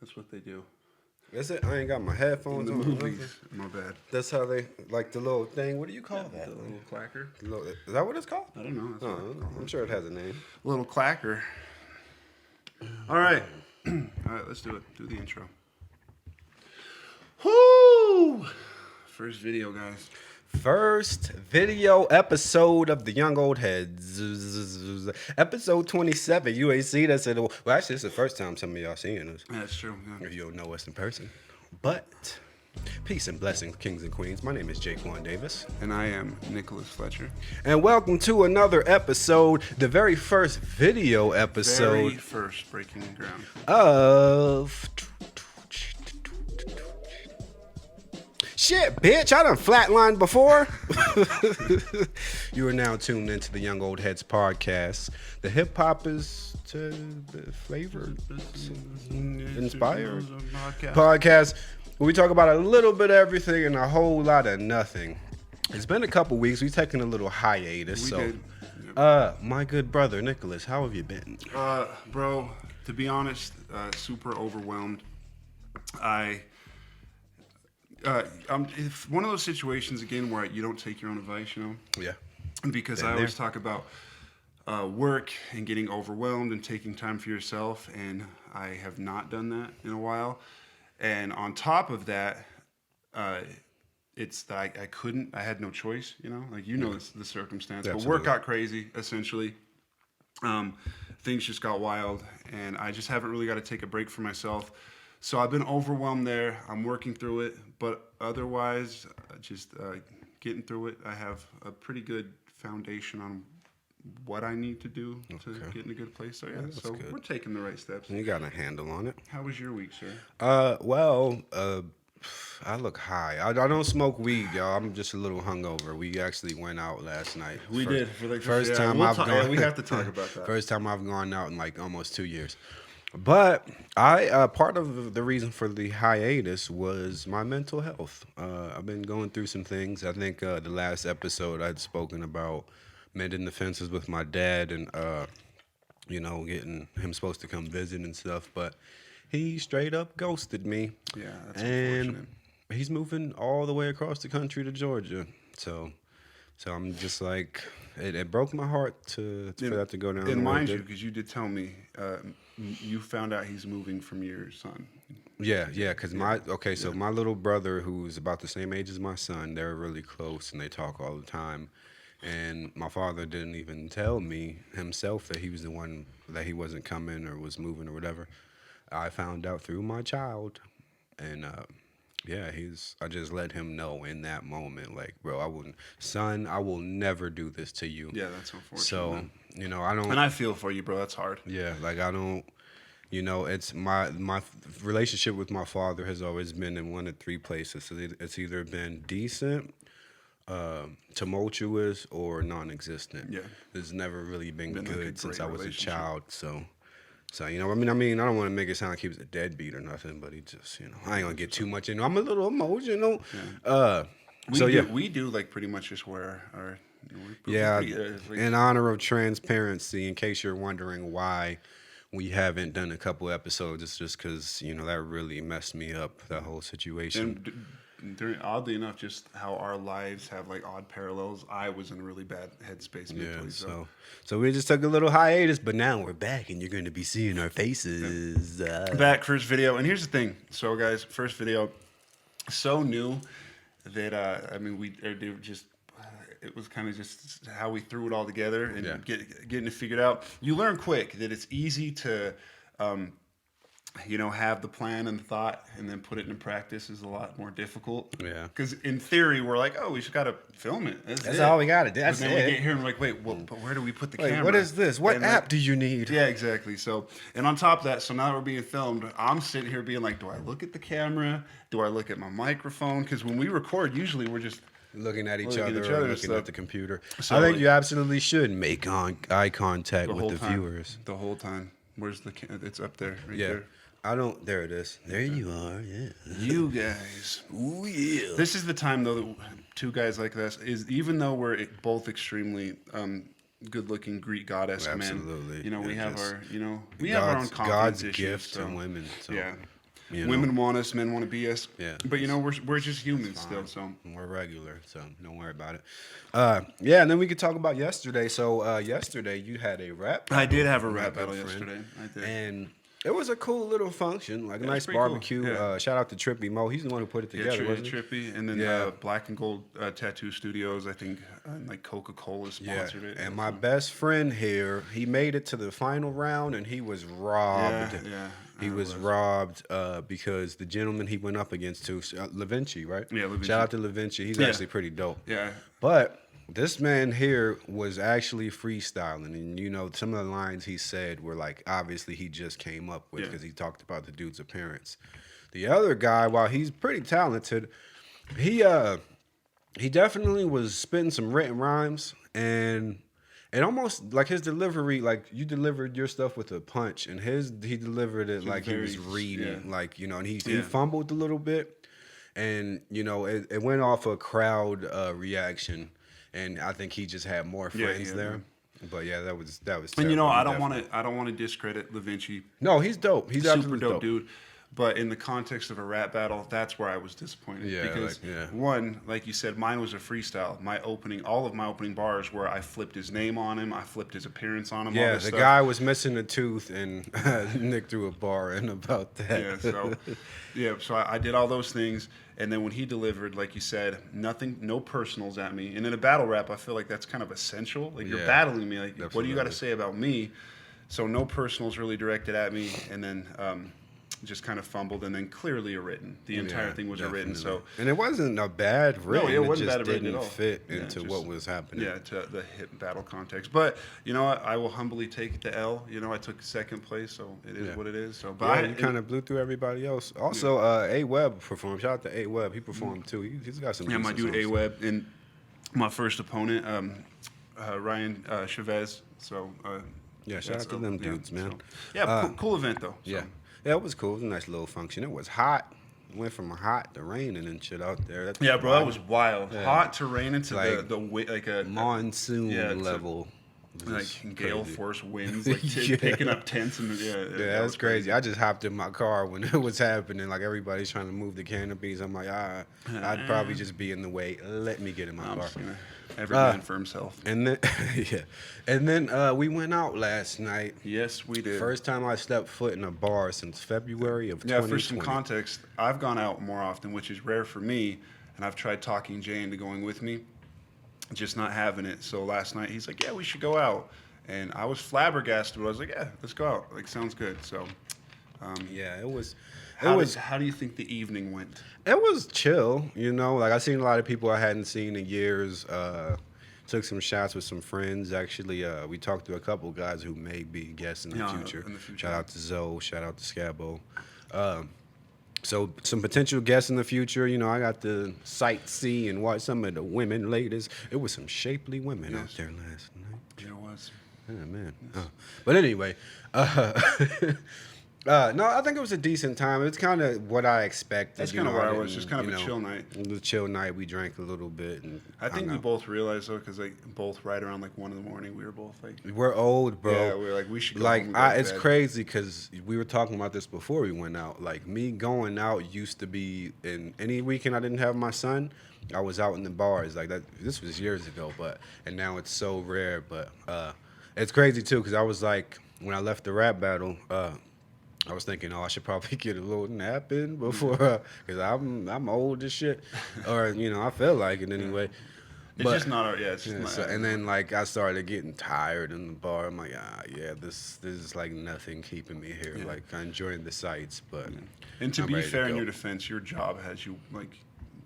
That's what they do. Is it? I ain't got my headphones In the on. movies. My bad. That's how they like the little thing. What do you call that? The little clacker. Is that what it's called? I don't know. That's what I call I'm it. sure it has a name. Little clacker. All right. All right, let's do it. Do the intro. Whoo! First video, guys. First video episode of the Young Old Heads. Episode 27. You ain't seen us in a while. Well, actually, it's the first time some of y'all seeing us. Yeah, that's true. Yeah. If you don't know us in person. But peace and blessings, kings and queens. My name is Jake Juan Davis. And I am Nicholas Fletcher. And welcome to another episode, the very first video episode. Very first breaking ground. Of... Shit, bitch, I done flatlined before. You are now tuned into the Young Old Heads podcast. The hip hop is to the flavored, inspired podcast. Where we talk about a little bit of everything and a whole lot of nothing. It's been a couple weeks. We've taken a little hiatus. We did. My good brother, Nicholas, how have you been? Bro, to be honest, super overwhelmed. It's one of those situations again where you don't take your own advice, you know. Yeah. Because I always talk about work and getting overwhelmed and taking time for yourself, and I have not done that in a while. And on top of that, it's that I couldn't. I had no choice, you know. Like the circumstance, Absolutely. but work got crazy essentially. Things just got wild, and I just haven't really got to take a break for myself. So I've been overwhelmed there. I'm working through it, but otherwise, just getting through it. I have a pretty good foundation on what I need to do to get in a good place. So yeah, so good. we're taking the right steps. You got a handle on it. How was your week, sir? I look high. I don't smoke weed, y'all. I'm just a little hungover. We actually went out last night. We did. For like first time I've gone. Yeah, we have to talk about that. First time I've gone out in like almost 2 years. But part of the reason for the hiatus was my mental health. I've been going through some things. I think the last episode I'd spoken about mending the fences with my dad and, getting him supposed to come visit and stuff. But he straight up ghosted me. Yeah, that's unfortunate. He's moving all the way across the country to Georgia. So I'm just like, it broke my heart for that to go down. And mind you, because you did tell me, you found out he's moving from your son. Yeah, because my little brother, who's about the same age as my son, they're really close and they talk all the time. And my father didn't even tell me himself that he was the one, that he wasn't coming or was moving or whatever. I found out through my child, and I just let him know in that moment, like, bro, I will never do this to you. Yeah, that's unfortunate. So, I don't. And I feel for you, bro. That's hard. Yeah, like I don't. It's my relationship with my father has always been in one of three places. So it's either been decent, tumultuous, or non-existent. Yeah, it's never really been good like since I was a child. So I don't want to make it sound like he was a deadbeat or nothing, but he just, I ain't gonna get too much into. I'm a little emotional. Yeah. We do like pretty much just wear our. In honor of transparency, in case you're wondering why we haven't done a couple episodes, it's just because that really messed me up, that whole situation. And oddly enough, just how our lives have like odd parallels. I was in a really bad headspace mentally. So we just took a little hiatus, but now we're back, and you're going to be seeing our faces. Back, first video, and here's the thing. So guys, first video, so new that it was kind of just how we threw it all together and getting it figured out. You learn quick that it's easy to, have the plan and the thought and then put it into practice is a lot more difficult. Yeah. Because in theory, we're like, oh, we just got to film it. That's all we got to do. That's but then we get here and we're like, wait, but where do we put the camera? What is this? What app do you need? Yeah, exactly. So, and on top of that, so now that we're being filmed, I'm sitting here being like, do I look at the camera? Do I look at my microphone? Because when we record, usually we're just looking at each other or looking at the computer. So I think you absolutely should make eye contact with the viewers. The whole time. Where's the it's up there, right there. There it is. There you are, yeah. You guys. Ooh, yeah. This is the time, though, that two guys like this, is even though we're both extremely good-looking Greek goddess men. Absolutely. We have our, we have our own confidence God's issues, gift to women. So. Yeah. You know? Women want us, men want to be us. Yeah. But we're just humans still. So We're regular, so don't worry about it. Yeah, and then we could talk about yesterday. So yesterday you had a rap battle. I did have a with my rap good battle friend, yesterday. I did. and it was a cool little function, like a Yeah, nice it's pretty cool. barbecue. Yeah. Shout out to Trippy Mo. He's the one who put it together, wasn't he? Trippy, and then Yeah. Black and Gold Tattoo Studios. I think like Coca-Cola sponsored it. And my best friend here, he made it to the final round, and he was robbed. Yeah. He was robbed because the gentleman he went up against, too, LaVinci, right? Yeah, LaVinci. Shout out to LaVinci. He's actually pretty dope. Yeah. But this man here was actually freestyling, and some of the lines he said were like obviously he just came up with because he talked about the dude's appearance. The other guy, while he's pretty talented, he definitely was spitting some written rhymes, and it almost like his delivery, like you delivered your stuff with a punch, and he delivered it like he was reading, like and he fumbled a little bit, and it went off a crowd reaction. And I think he just had more friends there. But yeah, that was. And I don't want to discredit LaVinci. No, he's dope. He's super absolutely dope dude. But in the context of a rap battle, that's where I was disappointed. Yeah, because one, like you said, mine was a freestyle. All of my opening bars were I flipped his name on him, I flipped his appearance on him. Yeah, all this the stuff. guy was missing a tooth, and Nick threw a bar in about that. So I did all those things, and then when he delivered, like you said, no personals at me. And in a battle rap, I feel like that's kind of essential. Like you're battling me, like Absolutely. what do you got to say about me? So no personals really directed at me, and then just kind of fumbled, and then clearly a written. The entire thing was a written. So and it wasn't a bad written. No, it wasn't just bad written didn't at all. fit into what was happening. Yeah, to the hip battle context. But I will humbly take the L. I took second place, so it is what it is. So, but you kind of blew through everybody else. Also, A Web performed. Shout out to A Web. He performed too. He's got some. Yeah, my dude A Web and my first opponent, Ryan Chavez. So shout out to them dudes, man. So, cool event though. So. Yeah, it was cool. It was a nice little function. It was hot. Went from hot to raining and shit out there. That's bro, that was wild. Yeah. Hot to raining to like like a monsoon level. Like gale force winds, like picking up tents and that's crazy. I just hopped in my car when it was happening. Like everybody's trying to move the canopies. I'm like, I'd probably just be in the way. Let me get in my car. Every man for himself. And then, and then we went out last night. Yes, we did. First time I stepped foot in a bar since February of 2020. For some context, I've gone out more often, which is rare for me, and I've tried talking Jay into going with me, just not having it. So last night he's like, "Yeah, we should go out," and I was flabbergasted. But I was like, "Yeah, let's go out. Like, sounds good." So, it was. How do you think the evening went? It was chill, Like I seen a lot of people I hadn't seen in years. Took some shots with some friends. Actually, we talked to a couple guys who may be guests in the future. Shout out to Zoe. Shout out to Scabo. So some potential guests in the future. I got to sightsee and watch some of the women ladies. It was some shapely women out there last night. There was. Yeah, man. But anyway, no, I think it was a decent time. It's kind of what I expected. That's kind of where I was. Just kind of a chill night. It was a chill night. We drank a little bit. And I think we both realized, though, because both right around 1 in the morning, we were both like... We're old, bro. Yeah, we were like, we should go home and go to it's bed. crazy because we were talking about this before we went out. Like, me going out used to be in any weekend I didn't have my son, I was out in the bars. Like, that. This was years ago, and now it's so rare. But it's crazy, too, because I was like, when I left the rap battle... I was thinking, I should probably get a little nap in before, because I'm old as shit, or I feel like it anyway. It's just not. It's just not. So, and then I started getting tired in the bar. I'm like, this is like nothing keeping me here. Like I'm enjoying the sights, but. And to be fair, in your defense, your job has you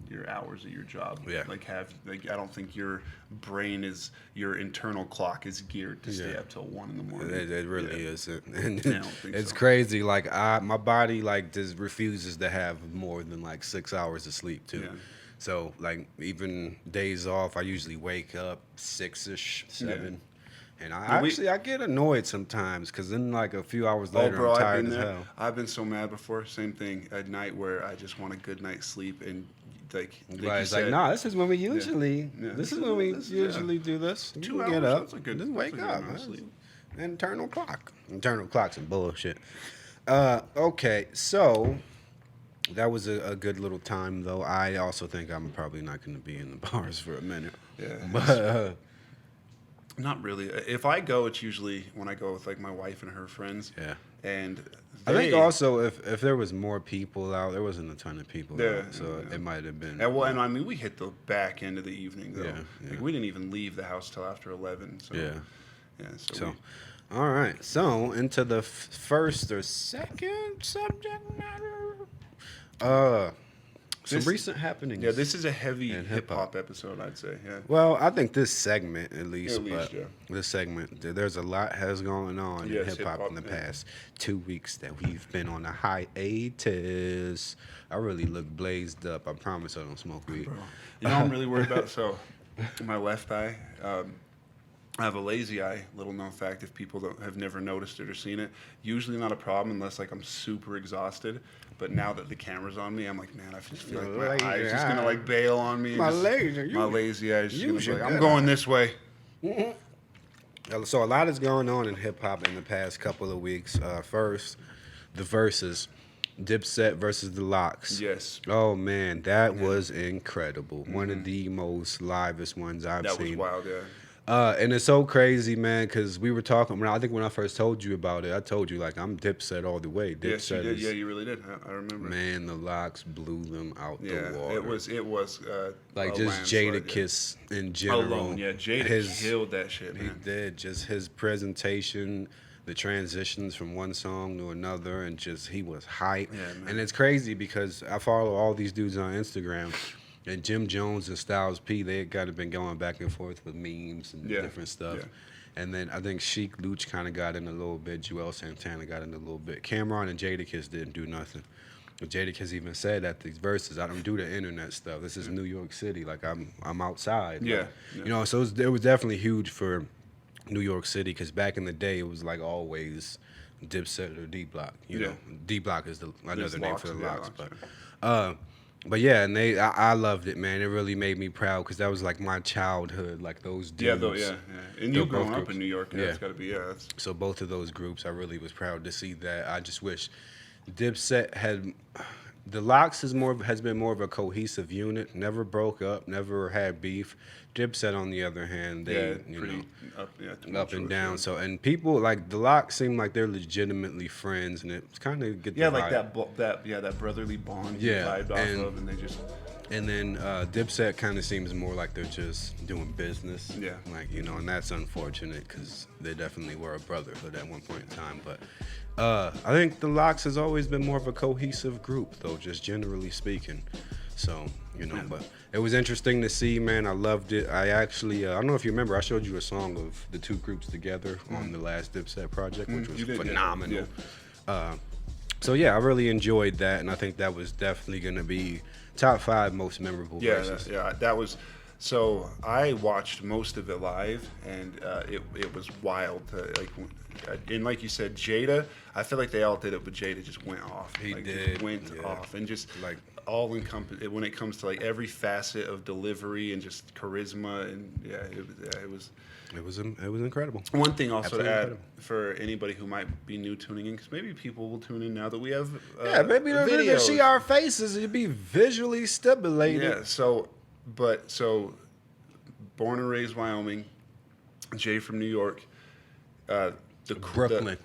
your hours of your job. Yeah. I don't think your brain your internal clock is geared to stay up till 1 in the morning. It really isn't. And I don't think it's so. crazy. Like my body just refuses to have more than 6 hours of sleep too. Yeah. So even days off, I usually wake up 6-ish, 7. And I get annoyed sometimes because then a few hours later I'm tired as hell. I've been so mad before. Same thing at night where I just want a good night's sleep and it's nah, this is when we usually this is when we usually do this. 2 hours. Get up, that's good, just wake up. Sleep. Internal clock's some bullshit. Okay, so That was a good little time, though. I also think I'm probably not going to be in the bars for a minute. Yeah, But not really. If I go, it's usually when I go with like my wife and her friends. yeah. And I think they, also if there was more people out, there wasn't a ton of people Yeah, out, so yeah. it might have been. and I mean, we hit the back end of the evening though. Yeah, yeah. Like we didn't even leave the house till after 11. So Yeah. yeah. So, So, all right. So into the first or second subject matter. Some This- recent happenings. yeah, this is a heavy And hip hip-hop. hop episode, I'd say. Yeah. Well, I think this segment, at least, At least, but yeah. this segment, there's a lot has gone on in Yes, hip hop in the hip-hop, yeah. past 2 weeks that we've been on a hiatus. I really look blazed up. I promise I don't smoke weed. Bro. You know what I'm really worried about? So, my left eye, I have a lazy eye. Little known fact, if people have never noticed it or seen it, usually not a problem unless like I'm super exhausted. But now that the camera's on me, I'm like, man, I just feel like my Lazy eye's just gonna eye. like bail on me. and My just- lazy- my lazy eye is just gonna use be your like, I'm good going eye. this way. So a lot is going on in hip hop in the past couple of weeks. First, the verses, Dipset versus the Locks. Yes, Oh man, that was incredible. One of the most livest ones I've that was seen. wild. Yeah. And it's so crazy, man, because we were talking. I think when I first told you about it, I told you like I'm Dipset all the way. Yes, you Dipset did. is, Yeah, you really did. I remember. man, the Locks blew them out Yeah, the water. it was like a just landslide, yeah. Jadakiss in general. Alone. Yeah, Jada killed that shit, He man. did. Just his presentation, the transitions from one song to another, and just he was hype. Yeah, man. And it's crazy because I follow all these dudes on Instagram, and Jim Jones and Styles P, they got to been going back and forth with memes and Yeah, different stuff. yeah. And then I think Sheik Luch kind of got in a little bit. Joel Santana got in a little bit. Cameron and Jadakiss didn't do nothing. But Jadakiss even said at these verses, I don't do the internet stuff. This is New York City. Like I'm outside. Yeah, Like, yeah. You know, so it was definitely huge for New York City because back in the day it was like always Dipset or D Block. You Yeah. know, D Block is another name Locks, for the yeah, Locks. Locks, But yeah, and I loved it, man. It really made me proud because that was like my childhood. Like those dudes. Yeah, though, yeah. And They're you growing both up groups. in New York, yeah, Yeah. it's got to be, yeah. That's, So both of those groups, I really was proud to see that. I just wish Dipset had. The Locks has been more of a cohesive unit. Never broke up. Never had beef. Dipset, on the other hand, they pretty up, yeah, up and tumultuous, down. yeah. So and people like the Locks seem like they're legitimately friends, and it's kind of get the Yeah, like vibe. that brotherly bond you Yeah, vibed off and- of, and they just And then Dipset kind of seems more like they're just doing business. Yeah. Like, you know, and that's unfortunate because they definitely were a brotherhood at one point in time. But I think the Locks has always been more of a cohesive group, though, just generally speaking. So, you know, but it was interesting to see, man. I loved it. I actually, I don't know if you remember, I showed you a song of the two groups together on the last Dipset project, which was you did, yeah. phenomenal. Yeah. So, yeah, I really enjoyed that, and I think that was definitely going to be top 5 most memorable Yeah, verses. that was. So I watched most of it live, and it was wild. And like you said, Jada. I feel like they all did it, but Jada just went off. He like, did, just went yeah. off, and just Like- all encompass when it comes to like every facet of delivery and just charisma, and it was. It was incredible. One thing also Absolutely to add incredible. for anybody who might be new tuning in, because maybe people will tune in now that we have Yeah, maybe they're gonna videos. see our faces. It'd be visually stimulated. Yeah. So born and raised Wyoming, Jay from New York. Brooklyn.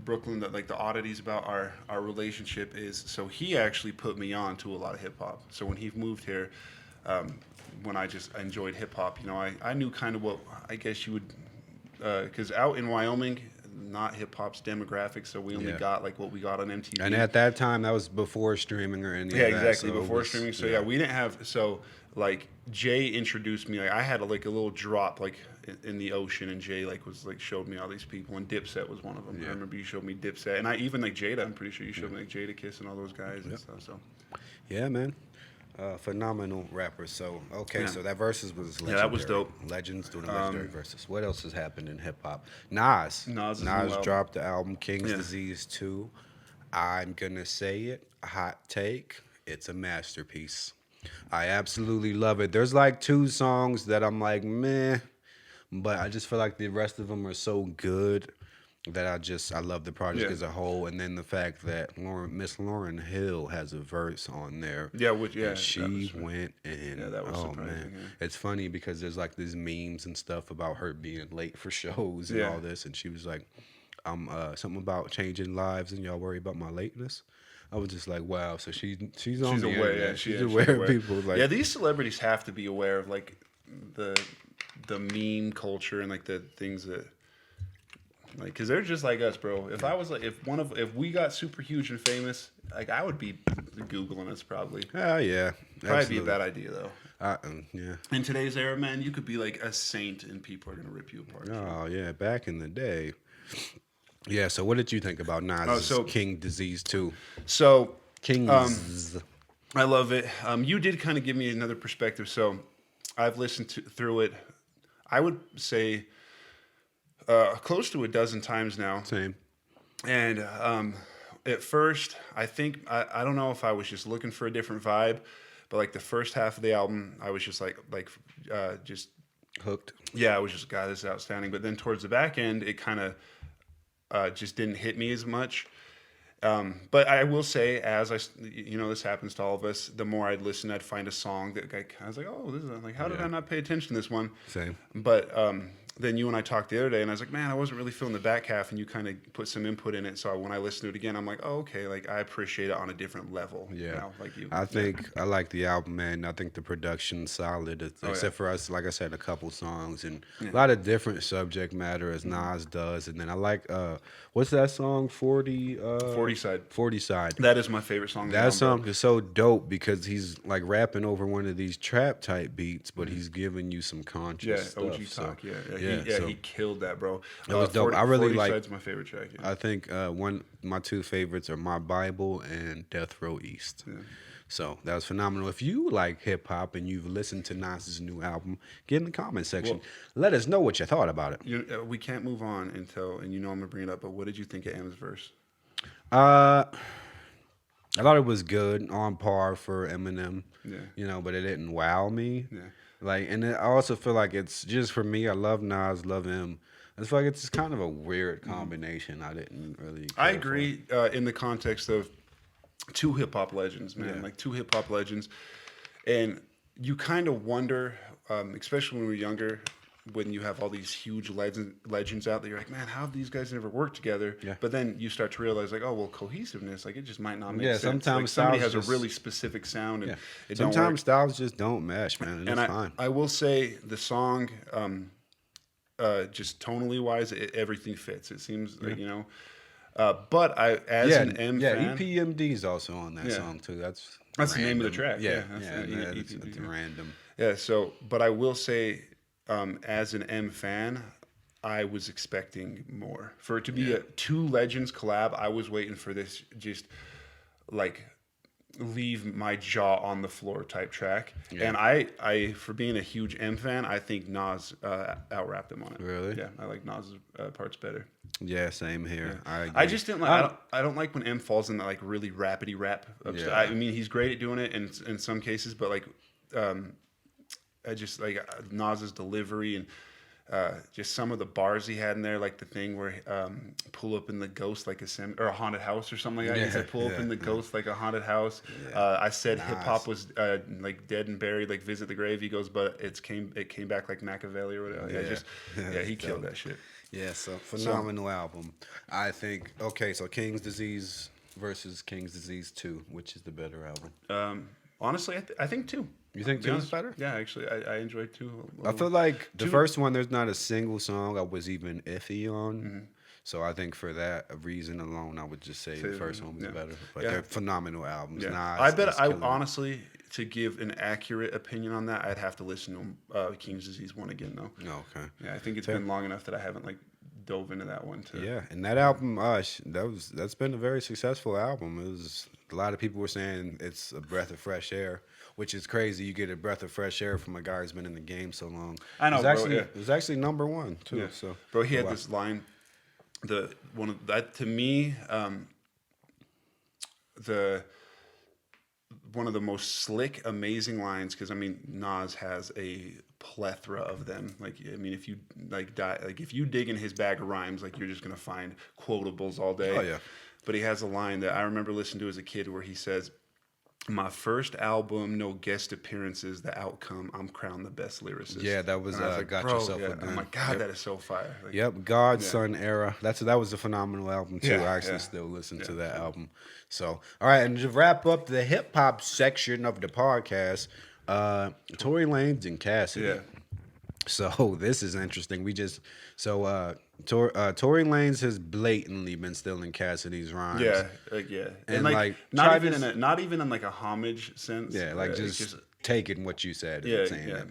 Brooklyn. Like the oddities about our relationship is, so he actually put me on to a lot of hip hop. So when he moved here, when I enjoyed hip hop, you know, I knew kind of what I guess you would, because out in Wyoming, not hip hop's demographic, so we only Yeah. got like what we got on MTV. And at that time, that was before streaming or any Yeah, of that. exactly. so it Before was- streaming. So yeah, we didn't have. So like Jay introduced me. Like I had like a little drop like in the ocean, and Jay showed me all these people, and Dipset was one of them. Yeah. I remember you showed me Dipset, and I even like Jada. I'm pretty sure you showed me like Jadakiss and all those guys and stuff. So Yeah, man. Phenomenal rapper. So okay, Yeah. so that versus was legendary. Yeah, that was dope. Legends doing a legendary versus. What else has happened in hip hop? Nas. Nas' new album. dropped the album King's Yeah. Disease 2. I'm gonna say it. Hot take. It's a masterpiece. I absolutely love it. There's like 2 songs that I'm like meh, but I just feel like the rest of them are so good. that I love the project Yeah. as a whole, and then the fact that Miss Lauren Hill has a verse on there, Yeah, which and that was she went yeah, and that was oh surprising. man, Yeah. it's funny because there's like these memes and stuff about her being late for shows and Yeah. all this, and she was like, something about changing lives, and y'all worry about my lateness. I was just like, wow. So she's on She's the aware. internet. Yeah, She's she's aware of aware. people like Yeah, these celebrities have to be aware of like the the meme culture and like the things that like because they're just like us, bro. If I was like if we got super huge and famous, like I would be googling us probably. oh yeah, Probably be a absolutely. bad idea though. Yeah. In today's era, man, you could be like a saint and people are gonna rip you apart. Oh yeah, back in the day. Yeah. So what did you think about Oh, Nas's so King Disease 2? so Kings. I love it. You did kind of give me another perspective. So I've listened through it. I would say close to a dozen times now. Same. And at first, I think I don't know if I was just looking for a different vibe, but like the first half of the album, I was just just Hooked. yeah, I was just God, this is outstanding. But then towards the back end, it kind of just didn't hit me as much. But I will say, this happens to all of us. The more I'd listen, I'd find a song that I was like, oh, this is like, how did I not pay attention to this one? Same. But then you and I talked the other day, and I was like, man, I wasn't really feeling the back half, and you kind of put some input in it. So when I listen to it again, I'm like, oh, okay, like I appreciate it on a different level. Yeah. Now, like you. I think I like the album, man. I think the production's solid, except yeah. for us, like I said, a couple songs and a lot of different subject matter as Nas does. And then I like, what's that song? 40 side. 40 side. That is my favorite song. That song is so dope because he's like rapping over one of these trap type beats, but he's giving you some conscious stuff. OG so, talk. so He killed that, bro. That was dope. I really 40 like. Side's my favorite track. Yeah. I think my two favorites are My Bible and Death Row East. Yeah. So that was phenomenal. If you like hip hop and you've listened to Nas's new album, get in the comment section. Let us know what you thought about it. We can't move on until, and I'm gonna bring it up. But what did you think of M's verse? I thought it was good, on par for Eminem. Yeah. But it didn't wow me. Yeah. And I also feel like it's just for me. I love Nas, love him. I feel like it's just kind of a weird combination. I didn't really. I agree in the context of two hip hop legends, man. Yeah. Like two hip hop legends, and you kind of wonder, especially when we were younger, when you have all these huge legends out there, you're like, man, how have these guys never worked together? Yeah. But then you start to realize, like, oh, well, cohesiveness, like it just might not make sense. Sometimes like, somebody has styles a really specific sound, and it sometimes don't work. styles just don't mesh, man. And it's fine. I will say the song, just tonally wise, everything fits. It seems like but as an M fan, EPMD's also on that song too. That's the name of the track. It's random. Yeah. So, but I will say, as an M fan, I was expecting more for it to be a two legends collab. I was waiting for this just like leave my jaw on the floor type track. And I for being a huge M fan, I think Nas out-rapped him on it. Really? Yeah, I like Nas' parts better. Yeah, same here. Yeah. I just didn't like. I don't like when M falls in that like really rapidy rap. I mean, he's great at doing it in some cases, but like, I just like Nas's delivery and just some of the bars he had in there, like the thing where pull up in the ghost like or a haunted house or something like that. He said pull up in the ghost like a haunted house. I said hip hop was like dead and buried, like visit the grave. He goes, but it came back like Machiavelli or whatever. He killed that shit. Yeah, so phenomenal album. I think. Okay, so King's Disease versus King's Disease 2, which is the better album? Honestly, I think 2. You think 2 is better? Yeah, actually, I enjoyed 2. I feel like the first one, there's not a single song I was even iffy on. Mm-hmm. So I think for that reason alone, I would just say the first one was better. But they're phenomenal albums. Yeah. I bet honestly, to give an accurate opinion on that, I'd have to listen to King's Disease 1 again, though. Oh, okay. Yeah, I think it's been long enough that I haven't like dove into that one too. Yeah, and that album, that's been a very successful album. It was a lot of people were saying it's a breath of fresh air, which is crazy. You get a breath of fresh air from a guy who's been in the game so long. I know, it was actually number 1 too. Yeah. So, bro, he had this line. One of that to me, one of the most slick, amazing lines. Because I mean, Nas has a plethora of them. Like, I mean, if you if you dig in his bag of rhymes, like you're just gonna find quotables all day. Oh yeah. But he has a line that I remember listening to as a kid where he says, "My first album, no guest appearances. The outcome, I'm crowned the best lyricist." Yeah, that was, And I was like, Got bro, Yourself yeah. a Gun. I'm like, God, Yep. that is so fire. Like, Yep, Godson era. That was a phenomenal album too. Yeah, I actually yeah. still listen to Yeah. that album. So, all right, and to wrap up the hip hop section of the podcast, Tory Lanez and Cassidy. Yeah. So this is interesting. Tory Lanez has blatantly been stealing Cassidy's rhymes. Yeah, And, like, like, not Travis- even in like a homage sense. Yeah, like just taking what you said Yeah, and saying yeah, it.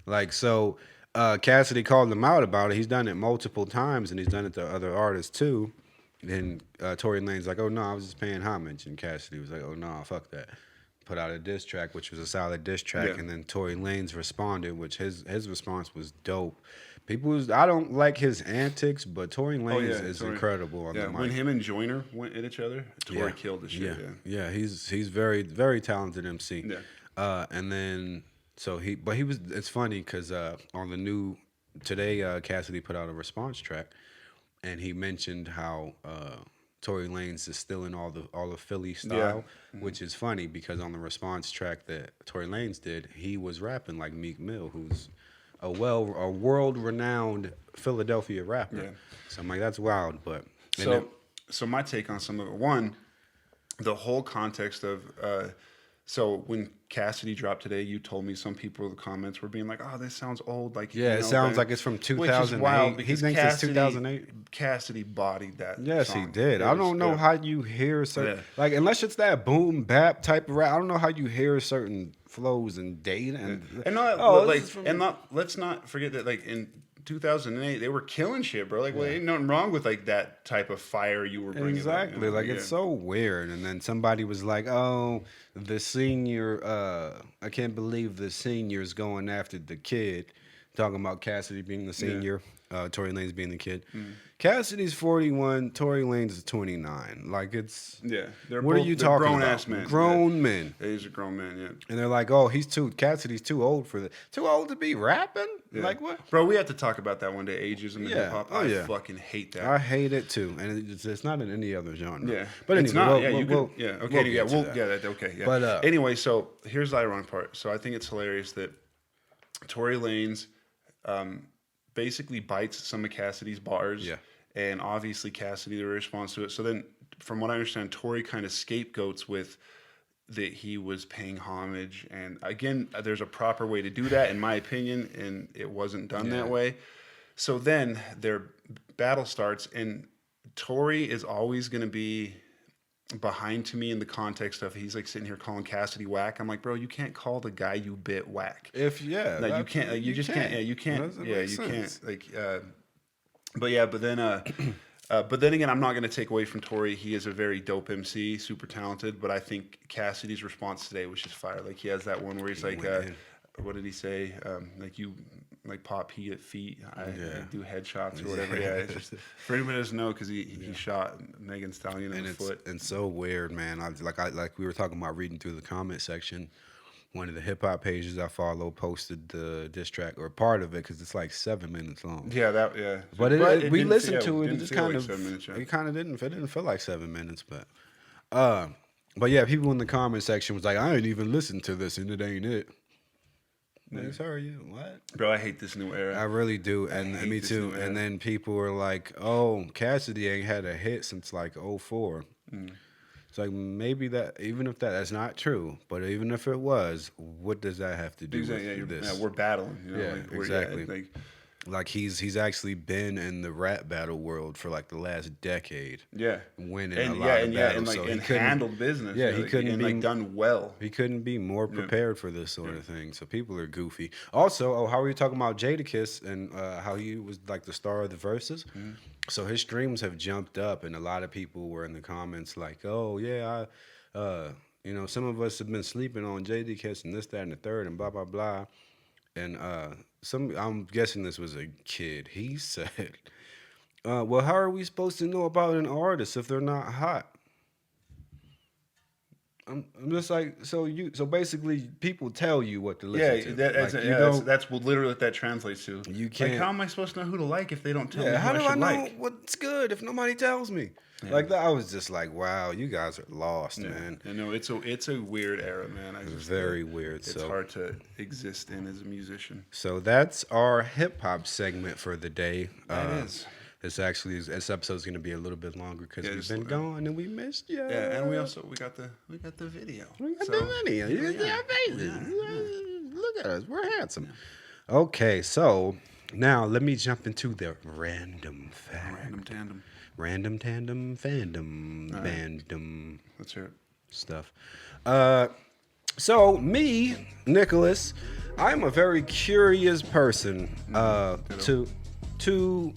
Like so, Cassidy called him out about it. He's done it multiple times, and he's done it to other artists too. And Tory Lanez like, oh no, I was just paying homage, and Cassidy was like, oh no, fuck that. Put out a diss track, which was a solid diss track, Yeah. and then Tory Lanez responded, which his response was dope. I don't like his antics, but Tory Lanez is Tory- incredible on Yeah, the mic. when him and Joyner went at each other, Tory killed the shit. Yeah, he's very very talented MC. Yeah. And then it's funny because on the new today Cassidy put out a response track, and he mentioned how Tory Lanez is still in all the Philly style, which is funny because on the response track that Tory Lanez did, he was rapping like Meek Mill, who's a world renowned Philadelphia rapper. Yeah. So I'm like, that's wild, but So my take on some of it. One, the whole context of so when Cassidy dropped today, you told me some people in the comments were being like, "Oh, this sounds old." Like, yeah, it sounds like it's from 2008. He thinks it's 2008. Cassidy bodied that. Yes, song. he did. I don't know how you hear certain Yeah. unless it's that boom bap type of rap. I don't know how you hear certain flows and data let's not forget that like in 2008 they were killing shit, bro. Like, well, ain't nothing wrong with like that type of fire you were bringing. exactly. Like it's so weird. And then somebody was like, "Oh, the senior. I can't believe the senior's going after the kid." Talking about Cassidy being the senior, Tory Lanez being the kid. Cassidy's 41, Tory Lanez is 29. Like it's They're what both, are you they're talking grown about? ass men. Grown men. He's a grown man, yeah. And they're like, "Oh, Cassidy's too old for that. Too old to be rapping." Yeah. Like what? Bro, we have to talk about that one day. Ageism in Yeah. hip hop. Oh, I yeah. fucking hate that. I hate it too, and it's not in any other genre. Yeah, but it's anyway, not. that. Okay, yeah. But, anyway, so here's the ironic part. So I think it's hilarious that Tory Lanez basically bites some of Cassidy's bars. Yeah. And obviously Cassidy, the response to it. So then, from what I understand, Tory kind of scapegoats with that he was paying homage. And again, there's a proper way to do that, in my opinion, and it wasn't done that way. So then their battle starts, and Tory is always going to be behind to me in the context of he's like sitting here calling Cassidy whack. I'm like, bro, you can't call the guy you bit whack. Like you can't. Like, you just can't. Yeah, you can't. Yeah, you can't. Like, but then again, I'm not going to take away from Tory. He is a very dope MC, super talented. But I think Cassidy's response today was just fire. Like he has that one where he's like, what did he say? Like you. Like pop heat at feet, I do headshots or whatever. Yeah, it's just for anybody who doesn't know because he shot Megan Thee Stallion in the foot. And so weird, man. Like we were talking about reading through the comment section. One of the hip hop pages I follow posted the diss track or part of it because it's like 7 minutes long. Yeah. But we listened to it. It just kind of 7 minutes, it kind of didn't. It didn't feel like 7 minutes, but yeah, people in the comment section was like, I ain't even listened to this and it ain't it. Like, sorry, you what? Bro, I hate this new era. I really do, and me too. And then people were like, "Oh, Cassidy ain't had a hit since like 04." It's like maybe that, even if that's not true, but even if it was, what does that have to do with this? Yeah, we're battling. You know, Yeah, like, exactly. Like he's actually been in the rap battle world for like the last decade. Yeah, winning a lot of battles. And handled business. Yeah, he couldn't be done well. He couldn't be more prepared for this sort of thing. So people are goofy. Also, how were you talking about Jadakiss and how he was like the star of the verses? So his streams have jumped up, and a lot of people were in the comments like, "Oh yeah, some of us have been sleeping on Jadakiss and this, that, and the third, and blah blah blah." And I'm guessing this was a kid. He said, "Well, how are we supposed to know about an artist if they're not hot?" I'm just like, so basically, people tell you what to listen to. Like, you that's what literally what that translates to. You Like, can't. how am I supposed to know who to like if they don't tell me Yeah, who how I do I should know like? what's good if nobody tells me? Yeah. Like that, I was just like, wow, you guys are lost, Yeah. man. I know it's a weird era, man. Very weird. It's hard to exist in as a musician. So that's our hip hop segment for the day. That is. This episode's going to be a little bit longer because we've been gone and we missed you. Yeah, and we got the video. We got the video. You can see our faces. Look at us. We're handsome. Yeah. Okay, so now let me jump into the random fact. Random tandem fandom bandom. Let's hear it. Stuff. So me, Nicholas, I'm a very curious person. To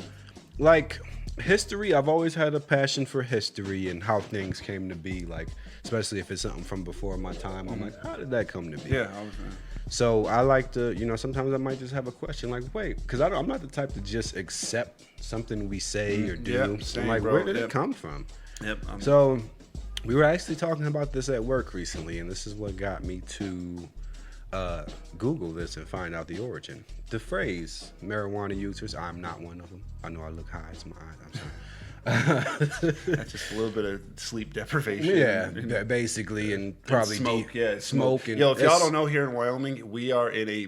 like history. I've always had a passion for history and how things came to be. Like, especially if it's something from before my time. I'm like, how did that come to be? Yeah. So I like to, sometimes I might just have a question like, wait, because I'm not the type to just accept something we say or do. Yep, same, I'm like, bro. where did it come from? Yep. So we were actually talking about this at work recently, and this is what got me to Google this and find out the origin. The phrase marijuana users, I'm not one of them. I know I look high, it's my eyes, I'm sorry. That's just a little bit of sleep deprivation. Yeah, basically, and probably smoke. Smoke. And if y'all don't know, here in Wyoming, we are in a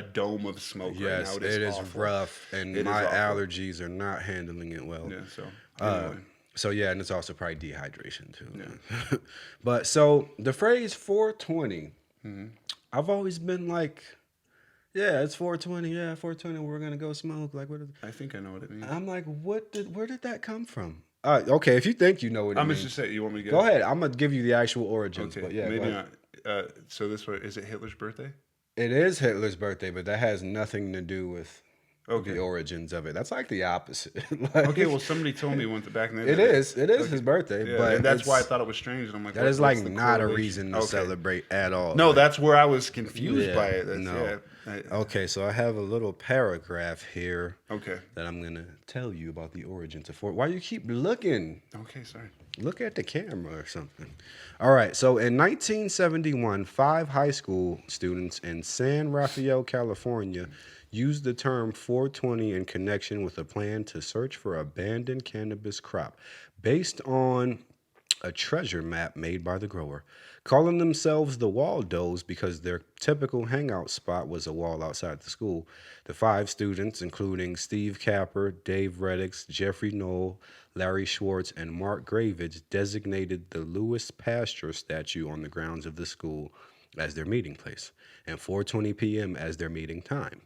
dome of smoke right now. It is rough, and my allergies are not handling it well. Yeah, so anyway. And it's also probably dehydration too. Yeah. But so the phrase 420, I've always been like, yeah, it's 420. Yeah, 420. We're gonna go smoke. Like, what? I think I know what it means. I'm like, where did that come from? Okay, if you think you know what it means, I'm just saying. You want me to go ahead. I'm gonna give you the actual origins. Okay, but yeah, maybe not. So this one, is it Hitler's birthday? It is Hitler's birthday, but that has nothing to do with the origins of it. That's like the opposite. Okay, well, somebody told me once back in the day. It is his birthday, but and that's why I thought it was strange. And I'm like, that is like not a reason to celebrate at all. No, that's where I was confused by it. Okay, so I have a little paragraph here. Okay. That I'm gonna tell you about the origins of Fort. Why you keep looking? Okay, sorry. Look at the camera or something. All right, so in 1971, 5 high school students in San Rafael, California, used the term 420 in connection with a plan to search for abandoned cannabis crop based on a treasure map made by the grower, calling themselves the Waldos because their typical hangout spot was a wall outside the school. The 5 students, including Steve Capper, Dave Reddix, Jeffrey Knoll, Larry Schwartz, and Mark Gravage, designated the Lewis Pasteur statue on the grounds of the school as their meeting place, and 4:20 p.m. as their meeting time.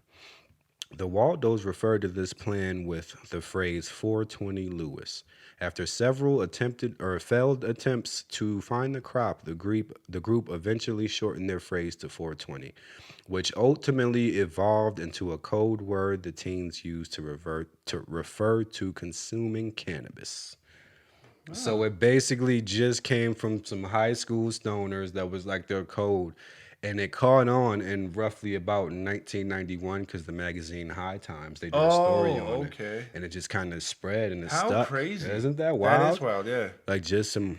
The Waldos referred to this plan with the phrase 420 Lewis. After several attempted or failed attempts to find the crop, the group eventually shortened their phrase to 420, which ultimately evolved into a code word the teens used to refer to consuming cannabis. Oh. So it basically just came from some high school stoners that was like their code. And it caught on in roughly about 1991 because the magazine High Times, they did a story on it. And it just kind of spread and it stuck. How crazy. Isn't that wild? That is wild, yeah. Like just some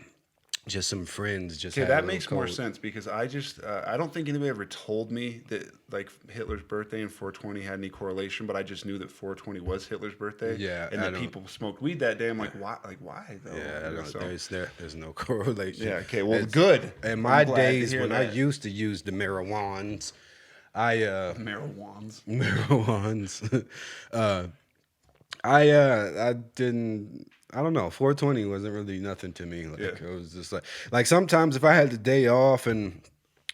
friends just had that makes more sense because I don't think anybody ever told me that like Hitler's birthday and 420 had any correlation, but I just knew that 420 was Hitler's birthday. Yeah. And that people smoked weed that day. I'm like, why? Like, why though? Yeah, there's no correlation. Yeah, okay, well, good. In my days when I used to use the marijuans, marijuans. I didn't. I don't know. 420 wasn't really nothing to me. Like it was just like sometimes if I had the day off and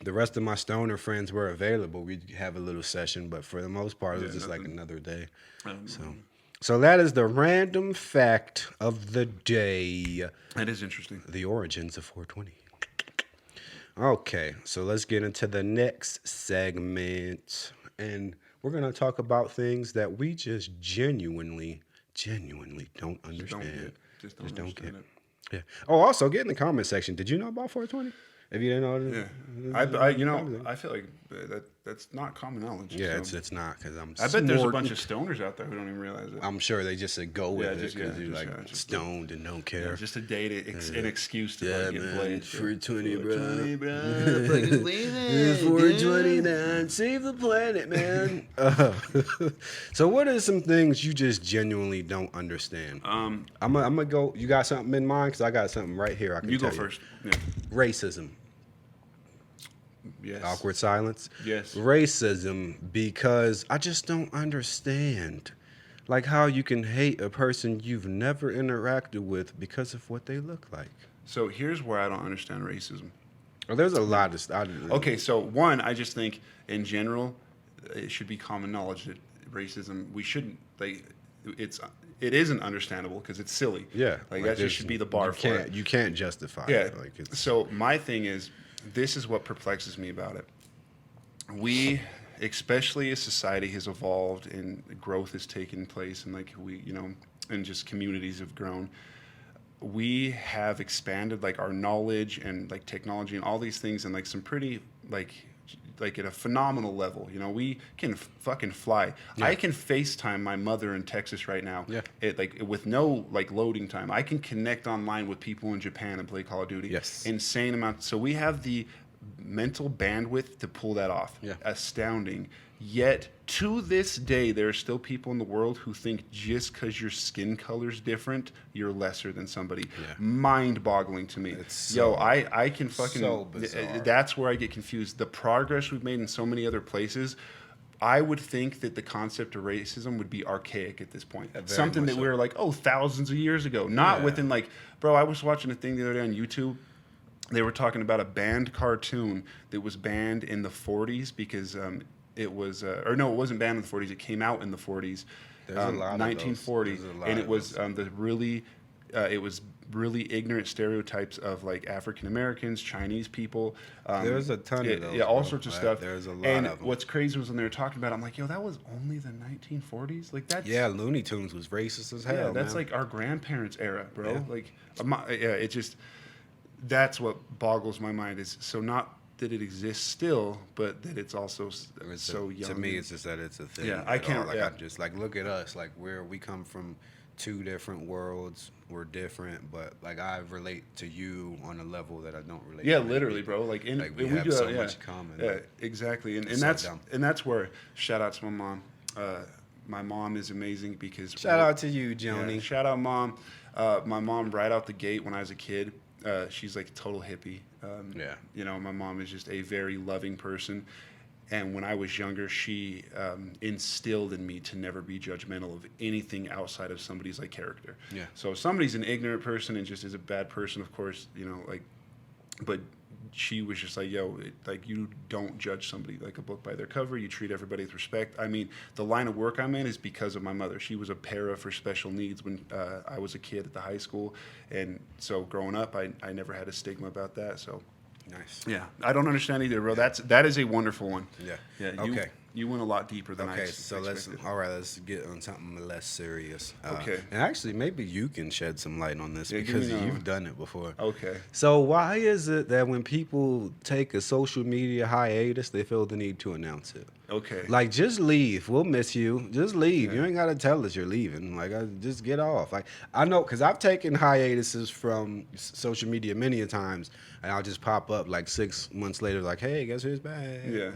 the rest of my stoner friends were available, we'd have a little session. But for the most part, it was just like another day. So that is the random fact of the day. That is interesting. The origins of 420. Okay, so let's get into the next segment, and we're gonna talk about things that we just genuinely don't understand. Just don't get it. Yeah. Oh, also get in the comment section. Did you know about 420? If you didn't know, I feel like that's not common knowledge. Yeah, so. it's not because I'm. I bet there's a smart. bunch of stoners out there who don't even realize it. I'm sure they just said go with Yeah, it just- because yeah, you're just- like yeah, just- stoned and don't care. Just a day to an excuse to Yeah, like, get man. played. 420, bro. 420, bro. Fucking leave It's it, 429. Save the planet, man. So, what are some things you just genuinely don't understand? I'm gonna go. You got something in mind? Because I got something right here. I can You tell go first. Yeah. Racism. Yes. Awkward silence. Yes. Racism, because I just don't understand, like how you can hate a person you've never interacted with because of what they look like. So here's where I don't understand racism. Well, there's a lot of stuff. Okay, so one, I just think in general, it should be common knowledge that racism, we shouldn't, like, it isn't understandable because it's silly. Yeah, Like that just should be the bar for it. You can't justify Yeah. it. Like it's, So my thing is, this is what perplexes me about it. We, especially as society has evolved and growth has taken place, and like we, and just communities have grown, we have expanded like our knowledge and like technology and all these things and like some pretty like at a phenomenal level. We can fucking fly. Yeah. I can FaceTime my mother in Texas right now. Yeah. With no like loading time. I can connect online with people in Japan and play Call of Duty. Yes. Insane amount. So we have the mental bandwidth to pull that off. Yeah. Astounding. Yet to this day, there are still people in the world who think just because your skin color's different, you're lesser than somebody. Yeah. Mind-boggling to me. It's Yo, so- I can fucking. so bizarre. That's where I get confused. The progress we've made in so many other places. I would think that the concept of racism would be archaic at this point. Very Something much that so. we were like, thousands of years ago. Not Yeah. within like, bro, I was watching a thing the other day on YouTube. They were talking about a banned cartoon that was banned in the 40s because it was, or no, it wasn't banned in the 40s. It came out in the 40s, There's a lot of those. 1940, There's a lot and it of was those. it was really ignorant stereotypes of like African Americans, Chinese people. There's a ton of those, Yeah, all bro. sorts of Like, stuff. there's a lot and of 'em. what's crazy was when they were talking about it, I'm like, yo, that was only the 1940s? Like that's yeah, Looney Tunes was racist as hell. yeah, that's man. like our grandparents' era, bro. Yeah. Like, it just that's what boggles my mind. Is so not that it exists still, but that it's also It's so young. To me, it's just that it's a thing. Yeah, I at all. can't- Like yeah. I just like look at us. Like where we come from, two different worlds. We're different, but like I relate to you on a level that I don't relate. Yeah, to many literally, people. bro. Like, Like, we and have do so that, much in common. Yeah, exactly. And So that's dumb. and that's where shout out to my mom. My mom is amazing because Shout out to you, yeah, Joni. shout out, mom. My mom right out the gate when I was a kid. She's like a total hippie. Yeah. My mom is just a very loving person. And when I was younger, she instilled in me to never be judgmental of anything outside of somebody's like character. Yeah. So if somebody's an ignorant person and just is a bad person, of course, but she was just like, yo, like you don't judge somebody like a book by their cover. You treat everybody with respect. I mean, the line of work I'm in is because of my mother. She was a para for special needs when I was a kid at the high school. And so growing up, I never had a stigma about that. So Nice. yeah, I don't understand either, bro. That is a wonderful one. Yeah. Yeah. Okay. You went a lot deeper than I Okay, expected. so let's get on something less serious. Okay. And actually, maybe you can shed some light on this Yeah, give because me you've done it before. Okay. So why is it that when people take a social media hiatus, they feel the need to announce it? Okay. Like, just leave. We'll miss you. Just leave. Yeah. You ain't got to tell us you're leaving. Like, just get off. Like, I know, because I've taken hiatuses from social media many a times, and I'll just pop up like 6 months later, like, hey, guess who's back? Yeah.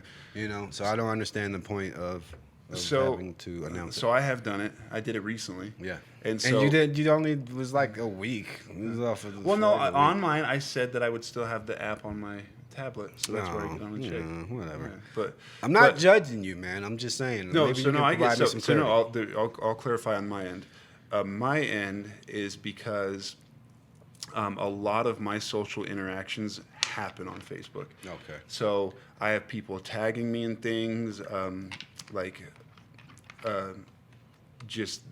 So I don't understand the point of having to announce So I have done it. I did it recently. it. Yeah. And so you only was like a week. It was off of the well, no, like a on week. mine I said that I would still have the app on my tablet, so that's where I get on and check. Whatever. Yeah, but I'm not but- judging you, man. I'm just saying. No, maybe so you no, can I get provide me so, some so no. clarity. I'll clarify on my end. My end is because a lot of my social interactions happen on Facebook. Okay. So I have people tagging me in things, just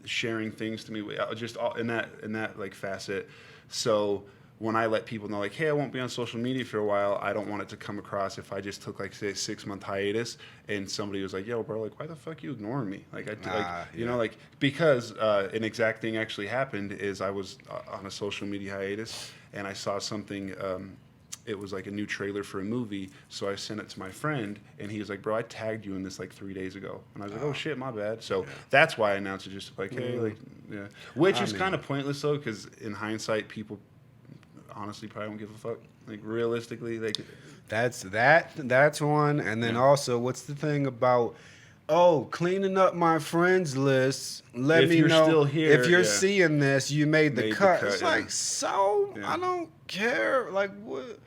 sharing things to me, just all in that like facet. So when I let people know, like, hey, I won't be on social media for a while, I don't want it to come across if I just took like say a 6-month hiatus and somebody was like, yo, bro, like, why the fuck you ignoring me? Like, because an exact thing actually happened is I was on a social media hiatus and I saw something it was like a new trailer for a movie. So I sent it to my friend, and he was like, "Bro, I tagged you in this like 3 days ago." And I was like, "Oh shit, my bad." So that's why I announced it, just like, "Hey, like, yeah," which is kind of pointless though, because in hindsight, people honestly probably don't give a fuck. Like realistically, like That's one. And then also, what's the thing about cleaning up my friends list? Let If me you're know still here, if you're yeah. seeing this. You made the Made the cut. cut, It's yeah. like I don't care. Like what?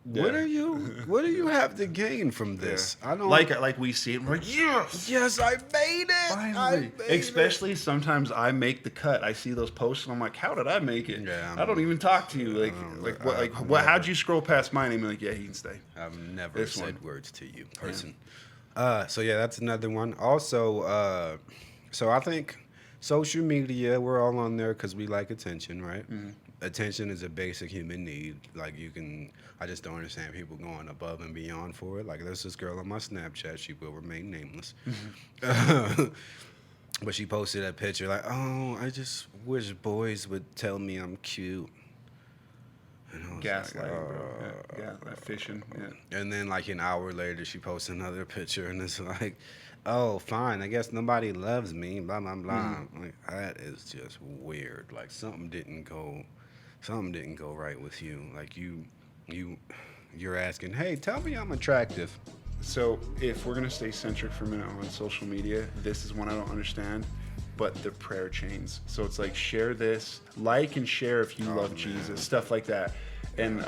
What Yeah. are you? What do you have to gain from this? I don't like we see it, and we're like, yes. Yes, I made it. Finally. Especially sometimes I make the cut. I see those posts and I'm like, how did I make it? Yeah, I don't even talk to you. What? How'd you scroll past my name? Like, yeah, he can stay. I've never This said one. words to you, person. So yeah, that's another one. Also, so I think social media, we're all on there because we like attention, right? Attention is a basic human need. Like I just don't understand people going above and beyond for it. Like there's this girl on my Snapchat, she will remain nameless. But she posted a picture like, oh, I just wish boys would tell me I'm cute. And I was Gaslighting, like, bro. Yeah, fishing. Yeah. And then like an hour later, she posts another picture, and it's like, oh, fine, I guess nobody loves me. Blah blah blah. Like that is just weird. Like something didn't go right with you. Like you're asking, hey, tell me I'm attractive. So if we're gonna stay centric for a minute on social media, this is one I don't understand. But the prayer chains. So it's like share this, like and share if you love Jesus, stuff like that. And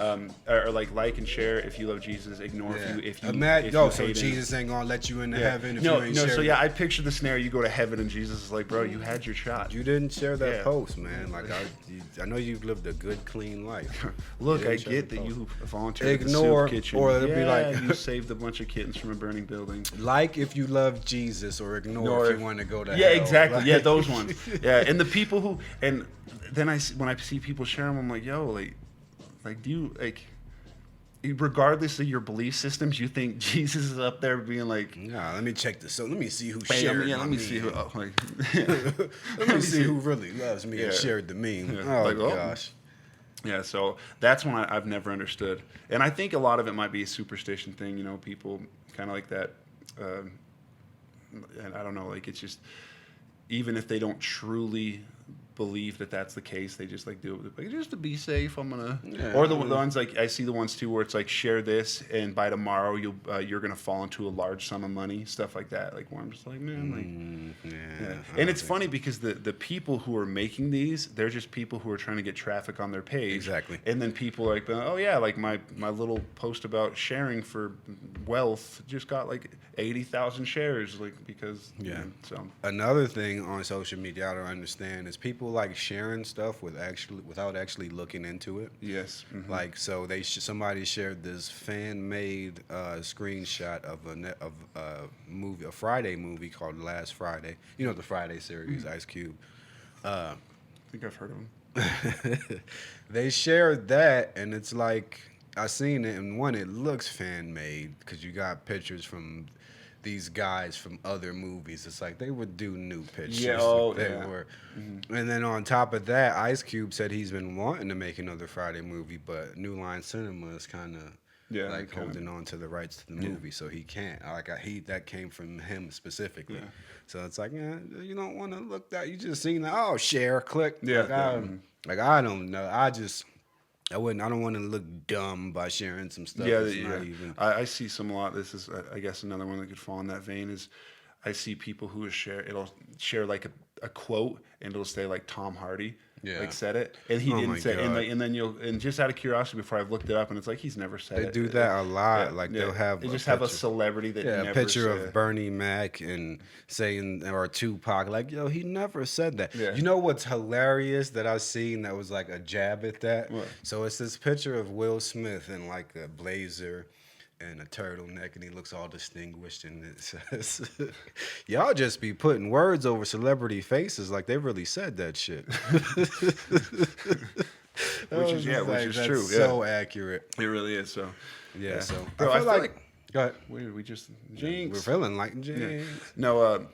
or like and share if you love Jesus, ignore if you hate so him. Jesus ain't gonna let you into heaven if no, you ain't no. share. So yeah, I picture the scenario. You go to heaven and Jesus is like, bro, you had your shot. You didn't share that Yeah. post, man. Like I know you've lived a good, clean life. Look, You I didn't share get the that post. you volunteered at the Ignore, soup kitchen. or it'll be like- you saved a bunch of kittens from a burning building. Like if you love Jesus, or ignore if you want to go to hell. Yeah, exactly. Like- Yeah, those ones. Yeah, and the people who, and then when I see people share them, I'm like, yo, like, do you like, regardless of your belief systems, you think Jesus is up there being like, Nah, let me check this. So let me see who hey, shared. let my me see who, meme. like, Let me see who really loves me and Yeah. shared the meme. Yeah. Oh Like, oh. gosh. Yeah, so that's one I've never understood, and I think a lot of it might be a superstition thing. You know, people kind of like that, and I don't know, like it's just, even if they don't truly believe that that's the case, they just like do it like, just to be safe. I'm gonna, or the ones like I see the ones too where it's like share this and by tomorrow you're gonna fall into a large sum of money, stuff like that. Like where I'm just like, man, like and it's funny because the people who are making these, they're just people who are trying to get traffic on their page. Exactly. And then people are like, oh yeah, like my little post about sharing for wealth just got like 80,000 shares, like because so Another thing on social media I don't understand is people like sharing stuff without actually looking into it. yes. Like so, somebody shared this fan-made screenshot of a Friday movie called Last Friday. You know the Friday series, Ice Cube. I think I've heard of them. They shared that, and it's like I seen it, and one, it looks fan-made because you got pictures from these guys from other movies. It's like they would do new pictures. And then on top of that, Ice Cube said he's been wanting to make another Friday movie, but New Line Cinema is kind of holding on to the rights to the movie, so he can't. That came from him specifically. Yeah. So it's like, you don't want to look that. You just seen that. Share, click. Yeah. I don't know. I don't want to look dumb by sharing some stuff. Yeah, It's not even. I see some a lot. This is, I guess, another one that could fall in that vein is I see people who it'll share like a quote and it'll say like Tom Hardy. Yeah. Like said it, and he Oh didn't my say, God. and then and just out of curiosity, before I've looked it up, and it's like he's never said it. They do that a lot. Like they'll have they a just have a picture. celebrity that never A picture said. of Bernie Mac and saying, or Tupac, like, yo, he never said that. Yeah. You know what's hilarious that I seen that was like a jab at that? What? So it's this picture of Will Smith in like a blazer and a turtleneck, and he looks all distinguished, and it says, y'all just be putting words over celebrity faces like they really said that shit. Which is That's true. So accurate. It really is. So Yeah, so Bro, I feel feel like go ahead. we just jinx. We're feeling like James. No,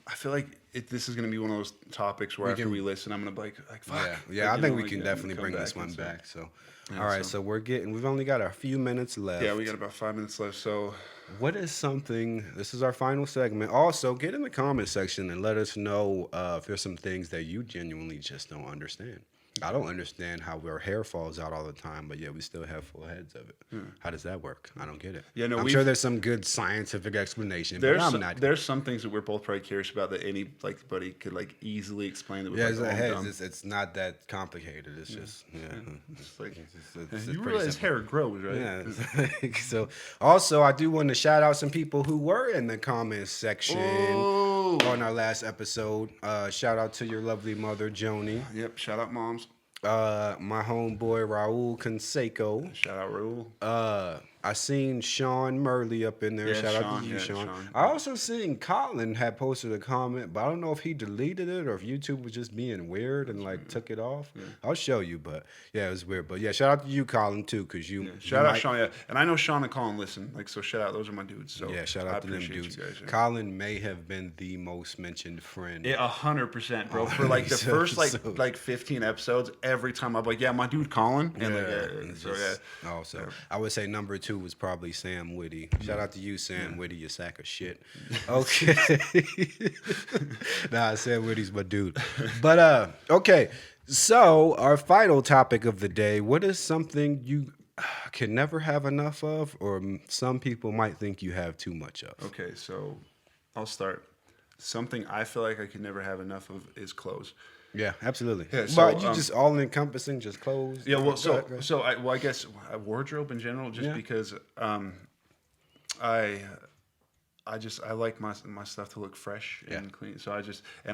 I feel like this is gonna be one of those topics where after we listen, I'm gonna be like fuck. Yeah. Like, I think we can definitely bring this one and back. So, Yeah, all right. So we've only got a few minutes left. Yeah, we got about 5 minutes left. So, what is something? This is our final segment. Also, get in the comment section and let us know if there's some things that you genuinely just don't understand. I don't understand how our hair falls out all the time, but yet we still have full heads of it. How does that work? I don't get it. Yeah, no, I'm sure there's some good scientific explanation, but I'm not. There's some things that we're both probably curious about that anybody could like easily explain. That Yeah, it's not that complicated. It's just It's like it's you pretty realize simple. hair grows, right? Yeah. So also, I do want to shout out some people who were in the comments section on our last episode. Shout out to your lovely mother, Joni. Yep. Shout out moms. My homeboy Raul Canseco. Shout out Raul. I seen Sean Murley up in there. Yeah, Shout out Sean, to you, yeah, Sean. Sean. I also seen Colin had posted a comment, but I don't know if he deleted it or if YouTube was just being weird and like took it off. Yeah. I'll show you, but yeah, it was weird. But yeah, shout out to you, Colin, too, because you. Shout out Sean, yeah, and I know Sean and Colin listen, like so. Shout out, those are my dudes. So yeah, shout out to them dudes. Guys, yeah. Colin may have been the most mentioned friend. Yeah, 100%, bro. For like the first like 15 episodes, every time I'm like, yeah, my dude Colin, and I would say number 2 was probably Sam Whitty. Shout out to you, Sam Whitty, you sack of shit. Okay. Nah, Sam Whitty's my dude. But okay. So our final topic of the day, what is something you can never have enough of, or some people might think you have too much of? Okay, so I'll start. Something I feel like I could never have enough of is clothes. Yeah, absolutely. Yeah, so, but you just all encompassing, just clothes. Yeah, well, I guess a wardrobe in general, just because I like my stuff to look fresh and clean. So I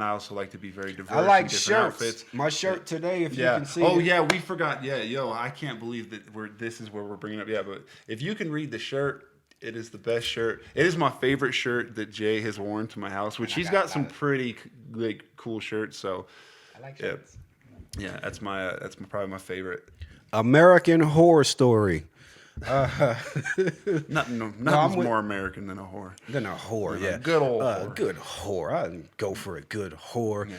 also like to be very diverse. I like in different shirts. Outfits. My shirt today, if you can see. Oh it. yeah, we forgot. Yeah, I can't believe that this is where we're bringing up. Yeah, but if you can read the shirt. It is the best shirt. It is my favorite shirt that Jay has worn to my house, which he's got some pretty like cool shirts. So, I like shirts. Yeah, that's probably my favorite. American Horror Story. Nothing's more American than a whore. Yeah. Good old whore. Good whore. I'd go for a good whore. Yeah.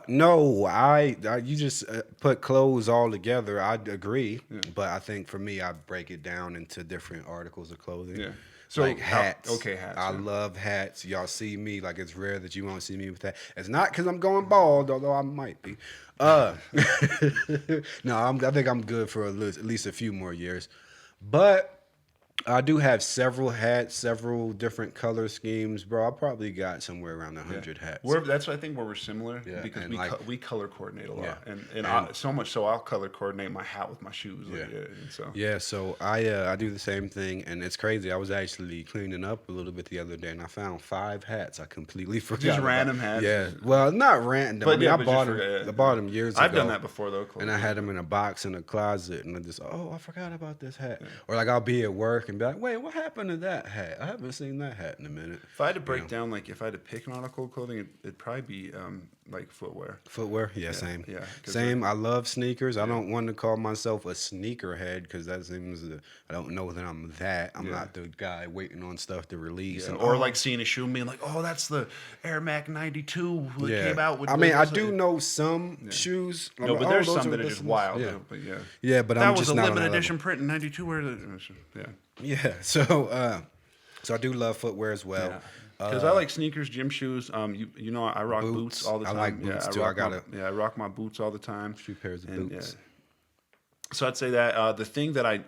No, you just put clothes all together. I'd agree, but I think for me, I break it down into different articles of clothing. Yeah. So like hats. Hats. I love hats. Y'all see me like it's rare that you won't see me with that. It's not because I'm going bald, although I might be. No, I think I'm good for at least a few more years. But I do have several hats, several different color schemes, bro. I probably got somewhere around 100 hats. That's I think where we're similar because we color coordinate a lot, and so much so I'll color coordinate my hat with my shoes. So I do the same thing, and it's crazy. I was actually cleaning up a little bit the other day, and I found 5 hats I completely forgot. Just random hats. Yeah, well, not random. But I bought them years ago. I've done that before though, and I had them in a box in a closet, and I forgot about this hat. Or like I'll be at work and be like, wait, what happened to that hat? I haven't seen that hat in a minute. If I had to break down, like if I had to pick an article of clothing, it'd probably be like footwear. Footwear, same. Yeah, same. I love sneakers. I don't want to call myself a sneakerhead because that seems I don't know that I'm that. I'm not the guy waiting on stuff to release. Yeah. Or like seeing a shoe and being like, oh, that's the Air Max 92 that came out with. I do know some shoes. No, but there's some that are just wild. Yeah. But but that I'm was just a not limited on that edition level. print in 92. Yeah. So I do love footwear as well. Yeah. Because I like sneakers, gym shoes. I rock boots all the time. I like boots too. I rock my boots all the time. 2 pairs of boots. So I'd say that the thing that I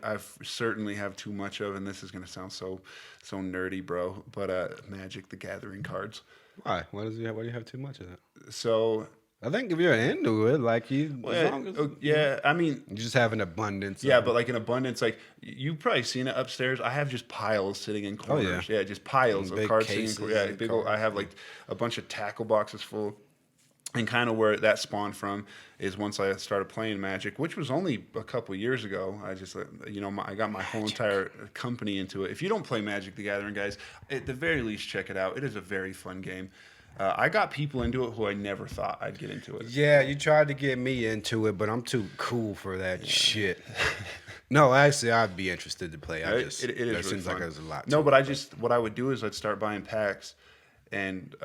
certainly have too much of, and this is gonna sound so nerdy, bro, but Magic the Gathering cards. Why? Why do you have too much of that? So I think if you're into it, like I mean, you just have an abundance. Yeah, but like an abundance, like you've probably seen it upstairs. I have just piles sitting in corners. Oh, yeah. Just piles of cards sitting in corners. Yeah, I have like a bunch of tackle boxes full. And kind of where that spawned from is once I started playing Magic, which was only a couple years ago. I just, I got my whole entire company into it. If you don't play Magic the Gathering, guys, at the very least, check it out. It is a very fun game. I got people into it who I never thought I'd get into it. Yeah, you tried to get me into it, but I'm too cool for that shit. No, actually, I'd be interested to play. It is really seems fun. like there's a lot. No, but what I would do is I'd start buying packs, and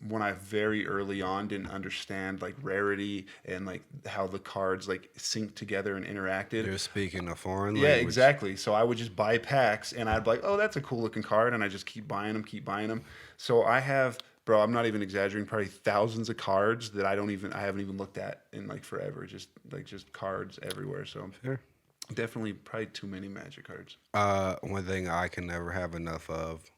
when I very early on didn't understand like rarity and like how the cards like synced together and interacted. You're speaking a foreign Yeah, language. exactly. So I would just buy packs and I'd be like, oh, that's a cool looking card. And I just keep buying them. So I have, bro, I'm not even exaggerating, probably thousands of cards that I haven't even looked at in like forever. Just cards everywhere. So Sure. definitely probably too many Magic cards. One thing I can never have enough of,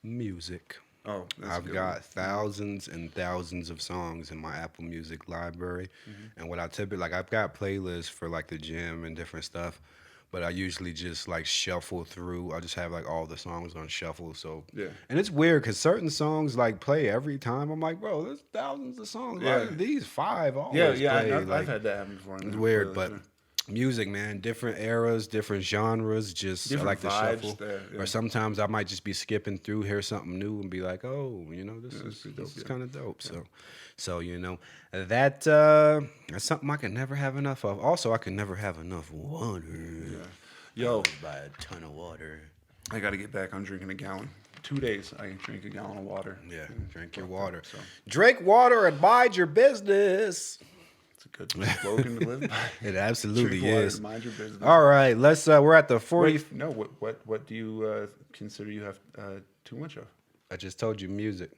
music. Oh, that's a I've good got one. thousands and thousands of songs in my Apple Music library. Mm-hmm. And what I typically, like, I've got playlists for like the gym and different stuff, but I usually just like shuffle through. I just have like all the songs on shuffle. So, Yeah. And it's weird because certain songs like play every time. I'm like, bro, there's thousands of songs. Yeah. Like, these 5 always Yeah, play. I've had that happen before. It's weird, but music, man, different eras, different genres. Just Different I like to vibes shuffle. there, yeah. Or sometimes I might just be skipping through, hear something new, and be like, oh, this that's is pretty dope, this is yeah. kind of dope. So that's something I can never have enough of. Also, I can never have enough water. Yo, I buy a ton of water. I got to get back on drinking a gallon. 2 days, I can drink a gallon of water. Yeah, drink your water. So Drink water and mind your business. it's a good slogan to live by. It absolutely Drink water is. and mind your business. All right, let's. We're at the 40. Wait, no, what do you consider you have too much of? I just told you music.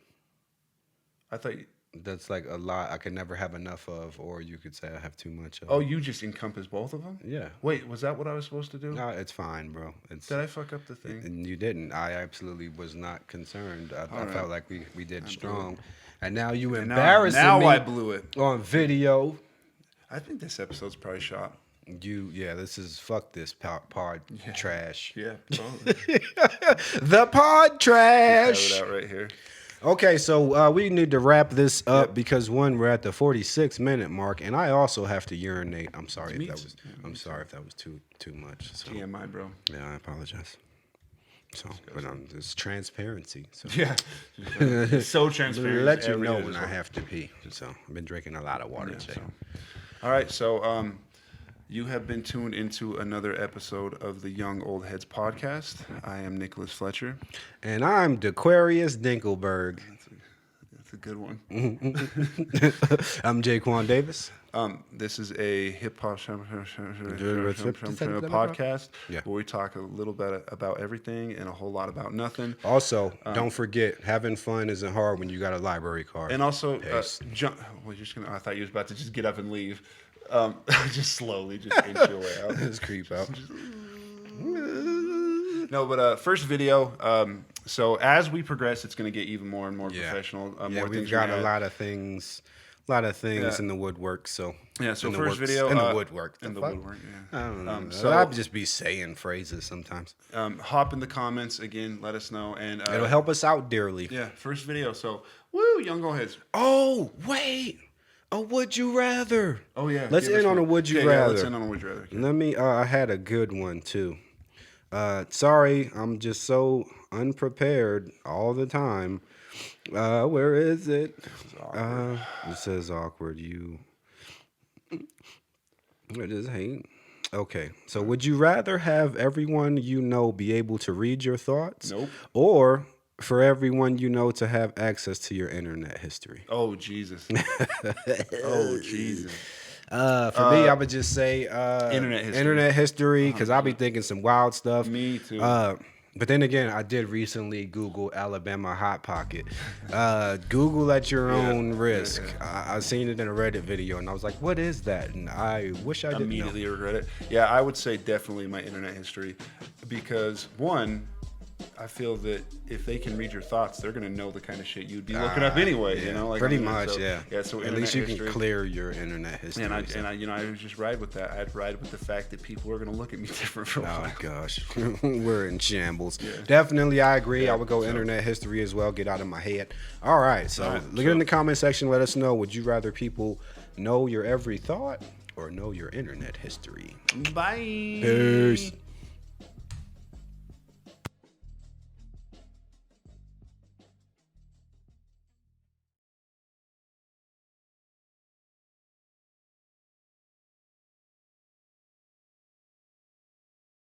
I thought. That's like a lot I can never have enough of, or you could say I have too much of. Oh, you just encompass both of them? Yeah. Wait, was that what I was supposed to do? No, it's fine, bro. It's Did I fuck up the thing? and you didn't. I absolutely was not concerned. I right. felt like we did strong. And now you Now embarrassing me I blew it. on video. I think this episode's probably shot. This is fuck this pod trash. Yeah, The pod trash. Have it out right here. Okay, so we need to wrap this up because we're at the 46-minute mark, and I also have to urinate. I'm sorry if that was too much. So. TMI, bro. Yeah, I apologize. So, but it's transparency. So. Yeah. So transparent. Let you Every know day when is I so- have to pee. So I've been drinking a lot of water today. All right, so you have been tuned into another episode of the Young Old Heads podcast. I am Nicholas Fletcher. And I'm DeQuarius Dinkelberg. That's a good one. I'm Jaquan Davis. This is a hip hop podcast where we talk a little bit about everything and a whole lot about nothing. Also, don't forget, having fun isn't hard when you got a library card. And also, Peace. I thought you was about to just get up and leave. Just slowly, just inch your way out. Let's creep out. No, but first video. So as we progress, it's going to get even more and more professional. More we've things got we're a gonna lot of things in the woodwork. So So in the first works. video in the woodwork. In the fuck? woodwork. I don't know. So I'll just be saying phrases sometimes. hop in the comments again. Let us know, and It'll help us out dearly. Yeah, first video. So woo, Young Old Heads. Oh wait, a would you rather? Oh yeah. Let's give us end on one. a would you Yeah, rather. let's end on a would you rather. Okay. Let me. I had a good one too. Sorry, I'm just so unprepared all the time. Where is it? It says awkward. It is hate. Okay, so would you rather have everyone you know be able to read your thoughts? Nope. Or for everyone you know to have access to your internet history? Oh Jesus. Oh Jesus. For me, I would just say Internet history. because I'll be thinking some wild stuff. Me too. But then again, I did recently Google Alabama Hot Pocket. Google at your own risk. I seen it in a Reddit video, and I was like, what is that? And I wish I didn't know. Immediately regret it. Yeah, I would say definitely my internet history, because one, I feel that if they can read your thoughts, they're gonna know the kind of shit you'd be looking up anyway. Yeah, You know, like pretty I mean, much, so, yeah. Yeah, so at internet least you history. can clear your internet history. And I would just ride with that. I'd ride with the fact that people are gonna look at me different for a while. Oh gosh, we're in shambles. Definitely, I agree. I would go internet history as well. Get out of my head. All right, so look in the comment section. Let us know. Would you rather people know your every thought or know your internet history? Bye. Peace.